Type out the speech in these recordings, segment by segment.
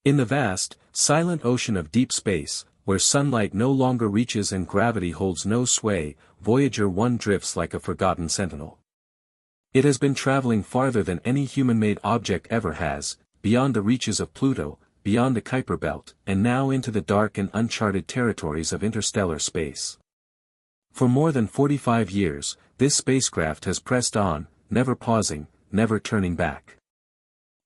In the vast, silent ocean of deep space, where sunlight no longer reaches and gravity holds no sway, Voyager 1 drifts like a forgotten sentinel. It has been traveling farther than any human-made object ever has, beyond the reaches of Pluto, beyond the Kuiper Belt, and now into the dark and uncharted territories of interstellar space. For more than 45 years, this spacecraft has pressed on, never pausing, never turning back.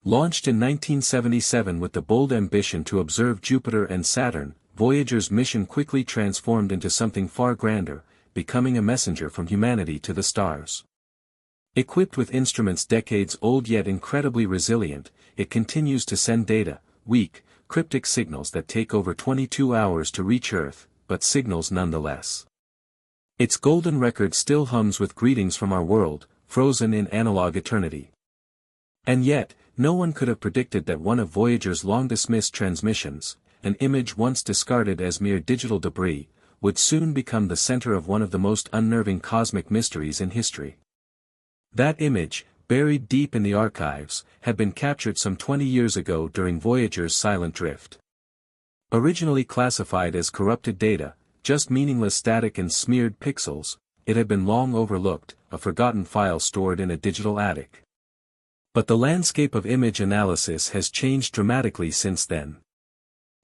Launched in 1977 with the bold ambition to observe Jupiter and Saturn, Voyager's mission quickly transformed into something far grander, becoming a messenger from humanity to the stars. Equipped with instruments decades old yet incredibly resilient, it continues to send data, weak, cryptic signals that take over 22 hours to reach Earth, but signals nonetheless. Its golden record still hums with greetings from our world, frozen in analog eternity. And yet, no one could have predicted that one of Voyager's long-dismissed transmissions, an image once discarded as mere digital debris, would soon become the center of one of the most unnerving cosmic mysteries in history. That image, buried deep in the archives, had been captured some 20 years ago during Voyager's silent drift. Originally classified as corrupted data, just meaningless static and smeared pixels, it had been long overlooked, a forgotten file stored in a digital attic. But the landscape of image analysis has changed dramatically since then.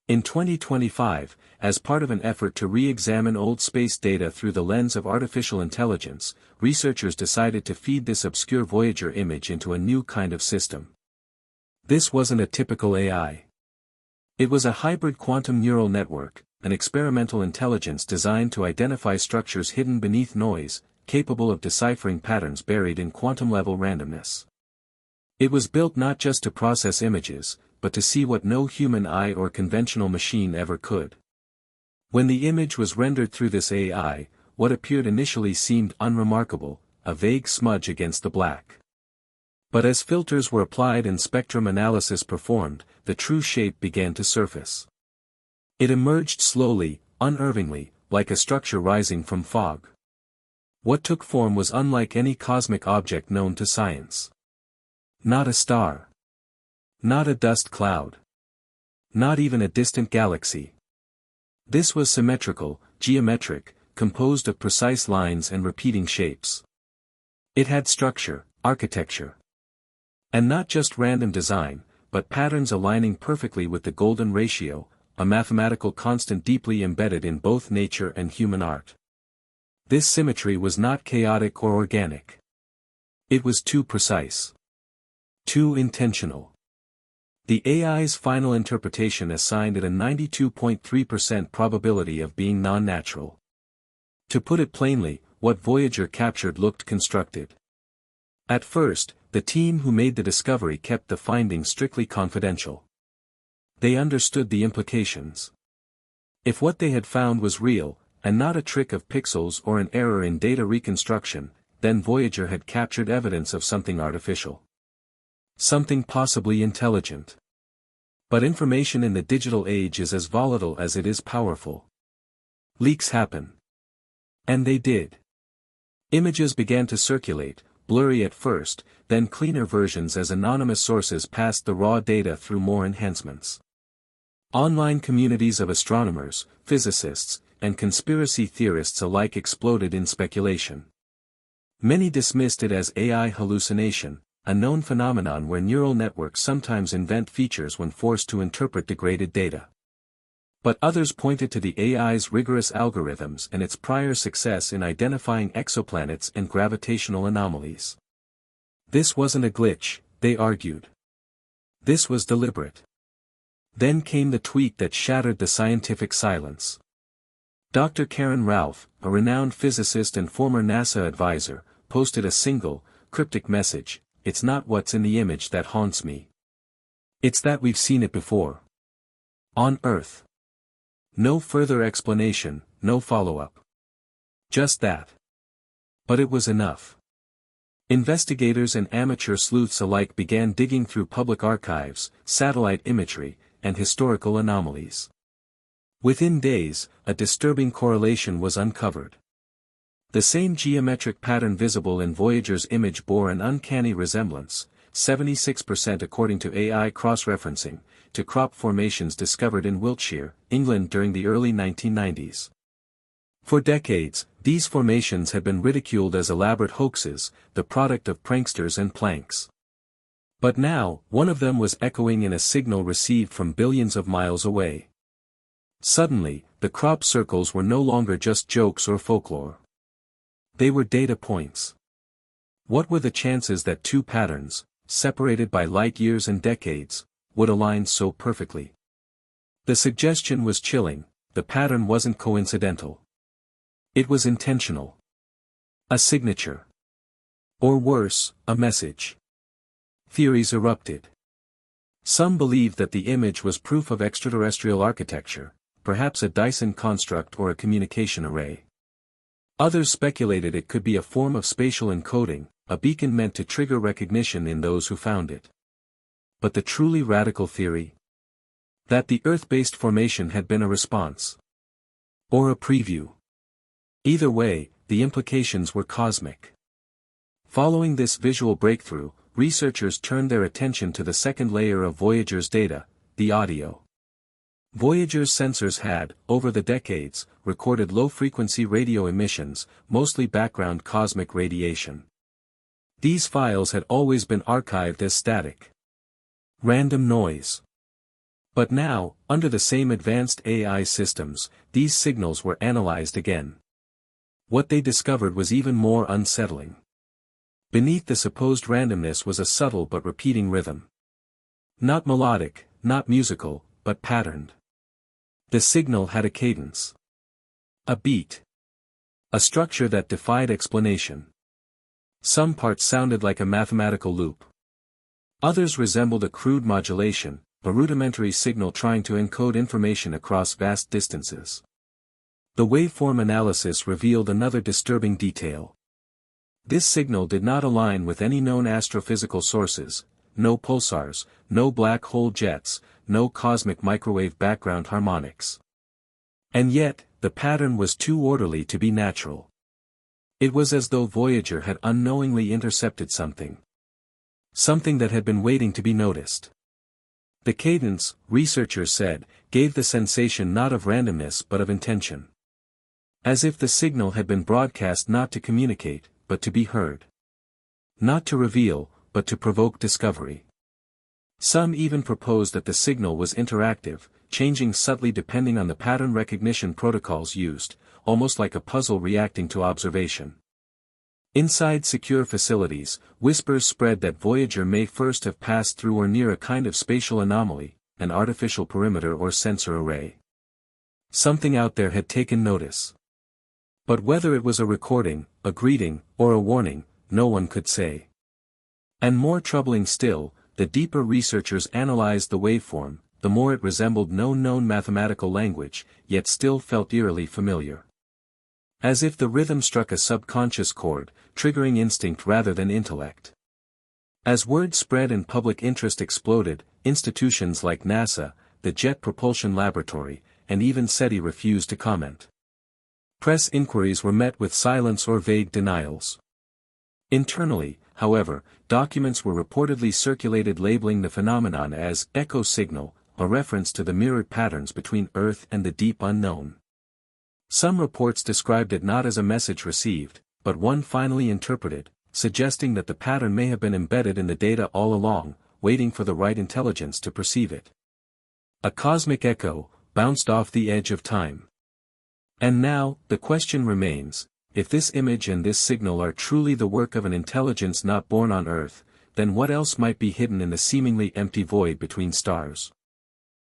In 2025, as part of an effort to re-examine old space data through the lens of artificial intelligence, researchers decided to feed this obscure Voyager image into a new kind of system. This wasn't a typical AI. It was a hybrid quantum neural network, an experimental intelligence designed to identify structures hidden beneath noise, capable of deciphering patterns buried in quantum-level randomness. It was built not just to process images, but to see what no human eye or conventional machine ever could. When the image was rendered through this AI, what appeared initially seemed unremarkable, a vague smudge against the black. But as filters were applied and spectrum analysis performed, the true shape began to surface. It emerged slowly, unervingly, like a structure rising from fog. What took form was unlike any cosmic object known to science. Not a star. Not a dust cloud. Not even a distant galaxy. This was symmetrical, geometric, composed of precise lines and repeating shapes. It had structure, architecture. And not just random design, but patterns aligning perfectly with the golden ratio, a mathematical constant deeply embedded in both nature and human art. This symmetry was not chaotic or organic. It was too precise. Too intentional. The AI's final interpretation assigned it a 92.3% probability of being non-natural. To put it plainly, what Voyager captured looked constructed. At first, the team who made the discovery kept the findings strictly confidential. They understood the implications. If what they had found was real, and not a trick of pixels or an error in data reconstruction, then Voyager had captured evidence of something artificial. Something possibly intelligent. But information in the digital age is as volatile as it is powerful. Leaks happen. And they did. Images began to circulate, blurry at first, then cleaner versions as anonymous sources passed the raw data through more enhancements. Online communities of astronomers, physicists, and conspiracy theorists alike exploded in speculation. Many dismissed it as AI hallucination, a known phenomenon where neural networks sometimes invent features when forced to interpret degraded data. But others pointed to the AI's rigorous algorithms and its prior success in identifying exoplanets and gravitational anomalies. This wasn't a glitch, they argued. This was deliberate. Then came the tweet that shattered the scientific silence. Dr. Karen Ralph, a renowned physicist and former NASA advisor, posted a single, cryptic message: "It's not what's in the image that haunts me. It's that we've seen it before. On Earth." No further explanation, no follow-up. Just that. But it was enough. Investigators and amateur sleuths alike began digging through public archives, satellite imagery, and historical anomalies. Within days, a disturbing correlation was uncovered. The same geometric pattern visible in Voyager's image bore an uncanny resemblance, 76% according to AI cross-referencing, to crop formations discovered in Wiltshire, England during the early 1990s. For decades, these formations had been ridiculed as elaborate hoaxes, the product of pranksters and planks. But now, one of them was echoing in a signal received from billions of miles away. Suddenly, the crop circles were no longer just jokes or folklore. They were data points. What were the chances that two patterns, separated by light years and decades, would align so perfectly? The suggestion was chilling: the pattern wasn't coincidental. It was intentional. A signature. Or worse, a message. Theories erupted. Some believed that the image was proof of extraterrestrial architecture, perhaps a Dyson construct or a communication array. Others speculated it could be a form of spatial encoding, a beacon meant to trigger recognition in those who found it. But the truly radical theory? That the Earth-based formation had been a response. Or a preview. Either way, the implications were cosmic. Following this visual breakthrough, researchers turned their attention to the second layer of Voyager's data, the audio. Voyager's sensors had, over the decades, recorded low-frequency radio emissions, mostly background cosmic radiation. These files had always been archived as static. Random noise. But now, under the same advanced AI systems, these signals were analyzed again. What they discovered was even more unsettling. Beneath the supposed randomness was a subtle but repeating rhythm. Not melodic, not musical, but patterned. The signal had a cadence. A beat. A structure that defied explanation. Some parts sounded like a mathematical loop. Others resembled a crude modulation, a rudimentary signal trying to encode information across vast distances. The waveform analysis revealed another disturbing detail. This signal did not align with any known astrophysical sources: no pulsars, no black hole jets, no cosmic microwave background harmonics. And yet, the pattern was too orderly to be natural. It was as though Voyager had unknowingly intercepted something. Something that had been waiting to be noticed. The cadence, researchers said, gave the sensation not of randomness but of intention. As if the signal had been broadcast not to communicate, but to be heard. Not to reveal, but to provoke discovery. Some even proposed that the signal was interactive, changing subtly depending on the pattern recognition protocols used, almost like a puzzle reacting to observation. Inside secure facilities, whispers spread that Voyager may first have passed through or near a kind of spatial anomaly, an artificial perimeter or sensor array. Something out there had taken notice. But whether it was a recording, a greeting, or a warning, no one could say. And more troubling still, the deeper researchers analyzed the waveform, the more it resembled no known mathematical language, yet still felt eerily familiar. As if the rhythm struck a subconscious chord, triggering instinct rather than intellect. As word spread and public interest exploded, institutions like NASA, the Jet Propulsion Laboratory, and even SETI refused to comment. Press inquiries were met with silence or vague denials. Internally, however, documents were reportedly circulated labeling the phenomenon as echo signal, a reference to the mirrored patterns between Earth and the deep unknown. Some reports described it not as a message received, but one finally interpreted, suggesting that the pattern may have been embedded in the data all along, waiting for the right intelligence to perceive it. A cosmic echo, bounced off the edge of time. And now, the question remains, if this image and this signal are truly the work of an intelligence not born on Earth, then what else might be hidden in the seemingly empty void between stars?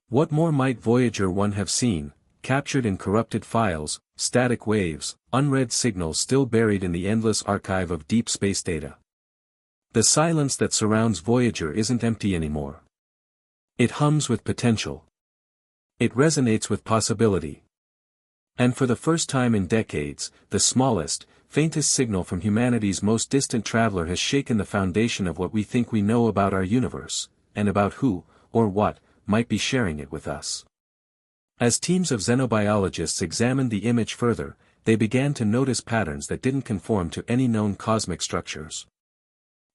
What more might Voyager 1 have seen, captured in corrupted files, static waves, unread signals still buried in the endless archive of deep space data? The silence that surrounds Voyager isn't empty anymore. It hums with potential. It resonates with possibility. And for the first time in decades, the smallest, faintest signal from humanity's most distant traveler has shaken the foundation of what we think we know about our universe, and about who, or what, might be sharing it with us. As teams of xenobiologists examined the image further, they began to notice patterns that didn't conform to any known cosmic structures.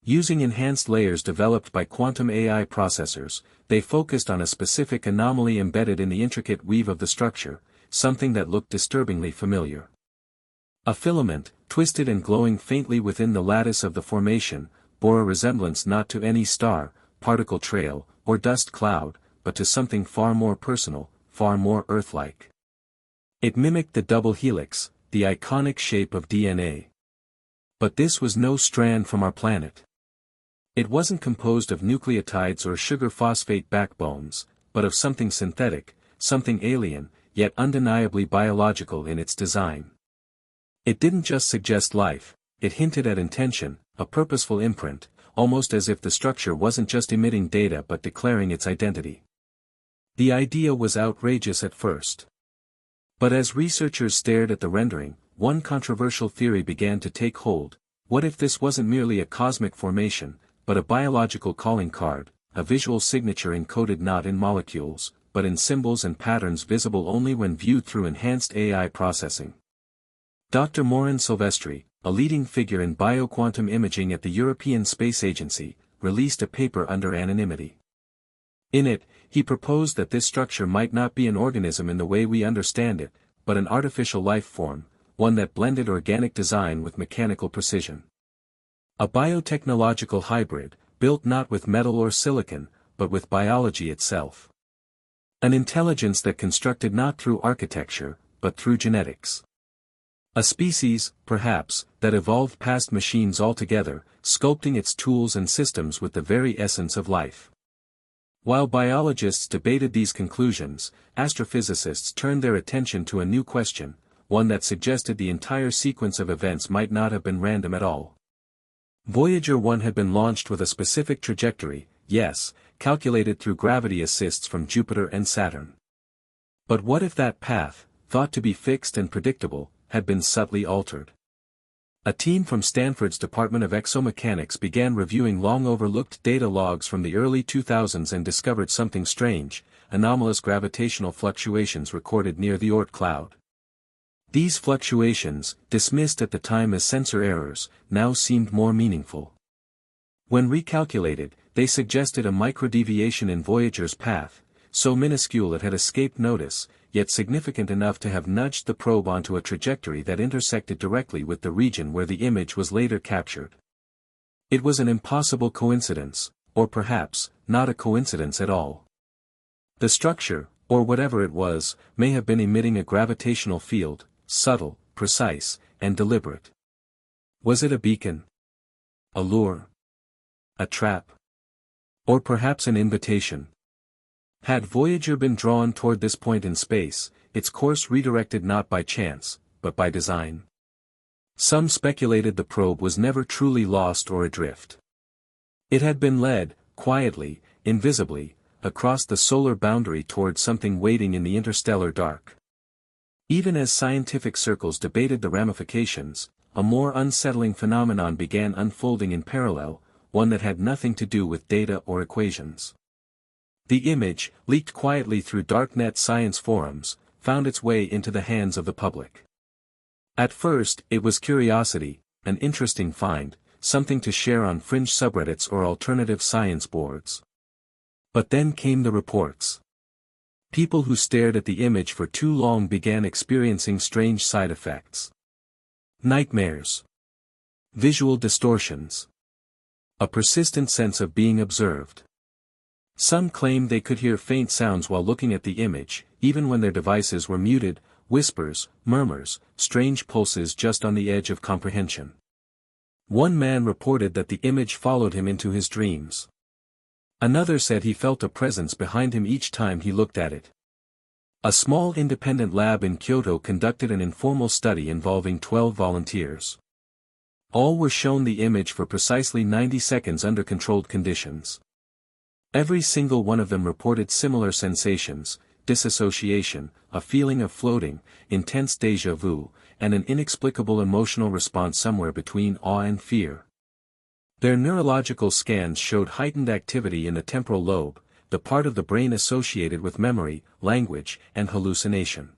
Using enhanced layers developed by quantum AI processors, they focused on a specific anomaly embedded in the intricate weave of the structure, something that looked disturbingly familiar. A filament, twisted and glowing faintly within the lattice of the formation, bore a resemblance not to any star, particle trail, or dust cloud, but to something far more personal, far more Earth-like. It mimicked the double helix, the iconic shape of DNA. But this was no strand from our planet. It wasn't composed of nucleotides or sugar phosphate backbones, but of something synthetic, something alien, yet undeniably biological in its design. It didn't just suggest life, it hinted at intention, a purposeful imprint, almost as if the structure wasn't just emitting data but declaring its identity. The idea was outrageous at first. But as researchers stared at the rendering, one controversial theory began to take hold. What if this wasn't merely a cosmic formation, but a biological calling card, a visual signature encoded not in molecules, but in symbols and patterns visible only when viewed through enhanced AI processing? Dr. Morin Silvestri, a leading figure in bioquantum imaging at the European Space Agency, released a paper under anonymity. In it, he proposed that this structure might not be an organism in the way we understand it, but an artificial life form, one that blended organic design with mechanical precision. A biotechnological hybrid, built not with metal or silicon, but with biology itself. An intelligence that constructed not through architecture, but through genetics. A species, perhaps, that evolved past machines altogether, sculpting its tools and systems with the very essence of life. While biologists debated these conclusions, astrophysicists turned their attention to a new question, one that suggested the entire sequence of events might not have been random at all. Voyager 1 had been launched with a specific trajectory, yes, calculated through gravity assists from Jupiter and Saturn. But what if that path, thought to be fixed and predictable, had been subtly altered? A team from Stanford's Department of Exomechanics began reviewing long-overlooked data logs from the early 2000s and discovered something strange: anomalous gravitational fluctuations recorded near the Oort cloud. These fluctuations, dismissed at the time as sensor errors, now seemed more meaningful. When recalculated, they suggested a microdeviation in Voyager's path, so minuscule it had escaped notice, yet significant enough to have nudged the probe onto a trajectory that intersected directly with the region where the image was later captured. It was an impossible coincidence, or perhaps, not a coincidence at all. The structure, or whatever it was, may have been emitting a gravitational field, subtle, precise, and deliberate. Was it a beacon? A lure? A trap? Or perhaps an invitation? Had Voyager been drawn toward this point in space, its course redirected not by chance, but by design? Some speculated the probe was never truly lost or adrift. It had been led, quietly, invisibly, across the solar boundary toward something waiting in the interstellar dark. Even as scientific circles debated the ramifications, a more unsettling phenomenon began unfolding in parallel, one that had nothing to do with data or equations. The image, leaked quietly through darknet science forums, found its way into the hands of the public. At first, it was curiosity, an interesting find, something to share on fringe subreddits or alternative science boards. But then came the reports. People who stared at the image for too long began experiencing strange side effects. Nightmares. Visual distortions. A persistent sense of being observed. Some claimed they could hear faint sounds while looking at the image, even when their devices were muted, whispers, murmurs, strange pulses just on the edge of comprehension. One man reported that the image followed him into his dreams. Another said he felt a presence behind him each time he looked at it. A small independent lab in Kyoto conducted an informal study involving 12 volunteers. All were shown the image for precisely 90 seconds under controlled conditions. Every single one of them reported similar sensations: disassociation, a feeling of floating, intense déjà vu, and an inexplicable emotional response somewhere between awe and fear. Their neurological scans showed heightened activity in the temporal lobe, the part of the brain associated with memory, language, and hallucination.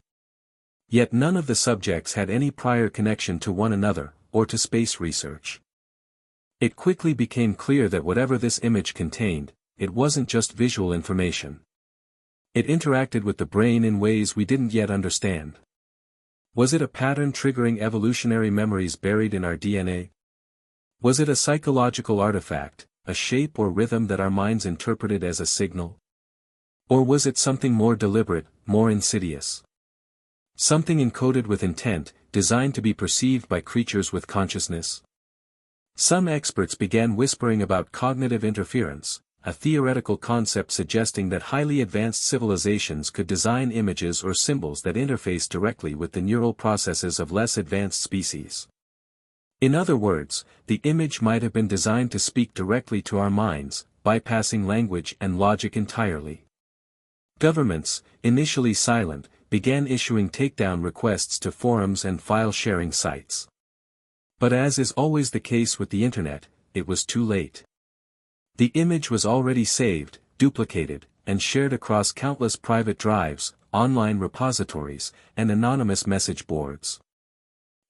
Yet none of the subjects had any prior connection to one another, or to space research. It quickly became clear that whatever this image contained, it wasn't just visual information. It interacted with the brain in ways we didn't yet understand. Was it a pattern triggering evolutionary memories buried in our DNA? Was it a psychological artifact, a shape or rhythm that our minds interpreted as a signal? Or was it something more deliberate, more insidious? Something encoded with intent, designed to be perceived by creatures with consciousness? Some experts began whispering about cognitive interference, a theoretical concept suggesting that highly advanced civilizations could design images or symbols that interface directly with the neural processes of less advanced species. In other words, the image might have been designed to speak directly to our minds, bypassing language and logic entirely. Governments, initially silent, began issuing takedown requests to forums and file-sharing sites. But as is always the case with the internet, it was too late. The image was already saved, duplicated, and shared across countless private drives, online repositories, and anonymous message boards.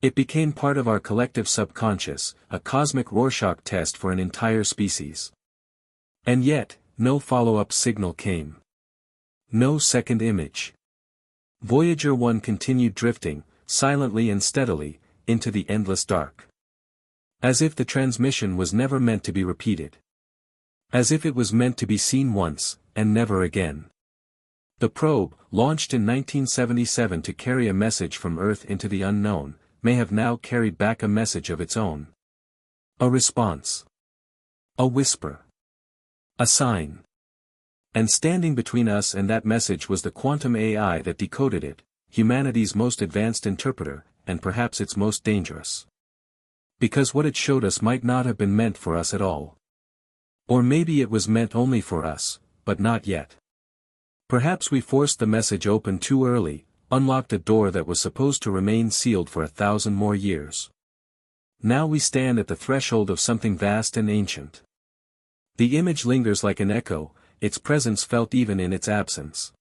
It became part of our collective subconscious, a cosmic Rorschach test for an entire species. And yet, no follow-up signal came. No second image. Voyager 1 continued drifting, silently and steadily, into the endless dark. As if the transmission was never meant to be repeated. As if it was meant to be seen once, and never again. The probe, launched in 1977 to carry a message from Earth into the unknown, may have now carried back a message of its own. A response. A whisper. A sign. And standing between us and that message was the quantum AI that decoded it, humanity's most advanced interpreter, and perhaps its most dangerous. Because what it showed us might not have been meant for us at all. Or maybe it was meant only for us, but not yet. Perhaps we forced the message open too early, unlocked a door that was supposed to remain sealed for 1,000 more years. Now we stand at the threshold of something vast and ancient. The image lingers like an echo, its presence felt even in its absence.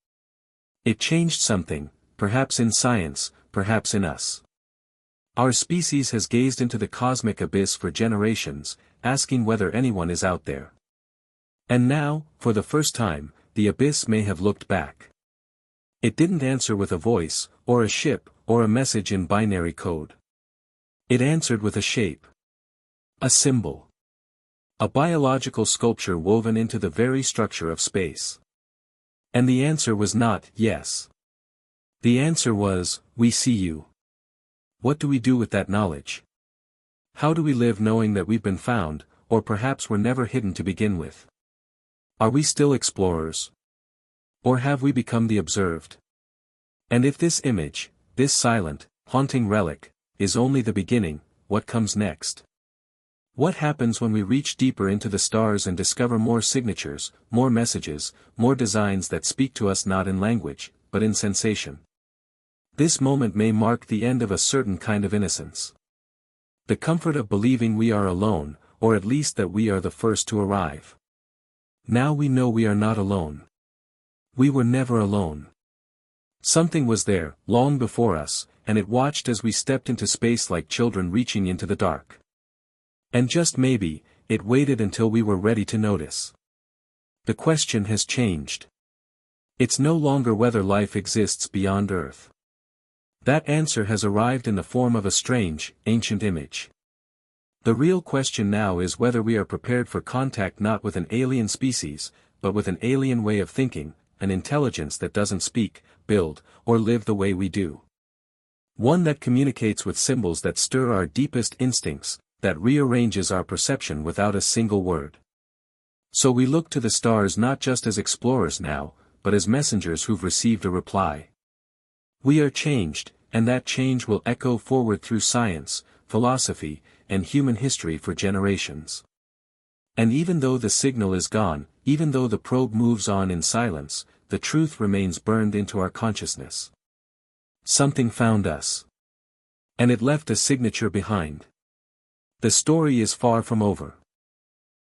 It changed something, perhaps in science, perhaps in us. Our species has gazed into the cosmic abyss for generations, asking whether anyone is out there. And now, for the first time, the abyss may have looked back. It didn't answer with a voice, or a ship, or a message in binary code. It answered with a shape. A symbol. A biological sculpture woven into the very structure of space. And the answer was not, yes. The answer was, we see you. What do we do with that knowledge? How do we live knowing that we've been found, or perhaps were never hidden to begin with? Are we still explorers? Or have we become the observed? And if this image, this silent, haunting relic, is only the beginning, what comes next? What happens when we reach deeper into the stars and discover more signatures, more messages, more designs that speak to us not in language, but in sensation? This moment may mark the end of a certain kind of innocence. The comfort of believing we are alone, or at least that we are the first to arrive. Now we know we are not alone. We were never alone. Something was there, long before us, and it watched as we stepped into space like children reaching into the dark. And just maybe, it waited until we were ready to notice. The question has changed. It's no longer whether life exists beyond Earth. That answer has arrived in the form of a strange, ancient image. The real question now is whether we are prepared for contact not with an alien species, but with an alien way of thinking, an intelligence that doesn't speak, build, or live the way we do. One that communicates with symbols that stir our deepest instincts, that rearranges our perception without a single word. So we look to the stars not just as explorers now, but as messengers who've received a reply. We are changed, and that change will echo forward through science, philosophy, and human history for generations. And even though the signal is gone, even though the probe moves on in silence, the truth remains burned into our consciousness. Something found us. And it left a signature behind. The story is far from over.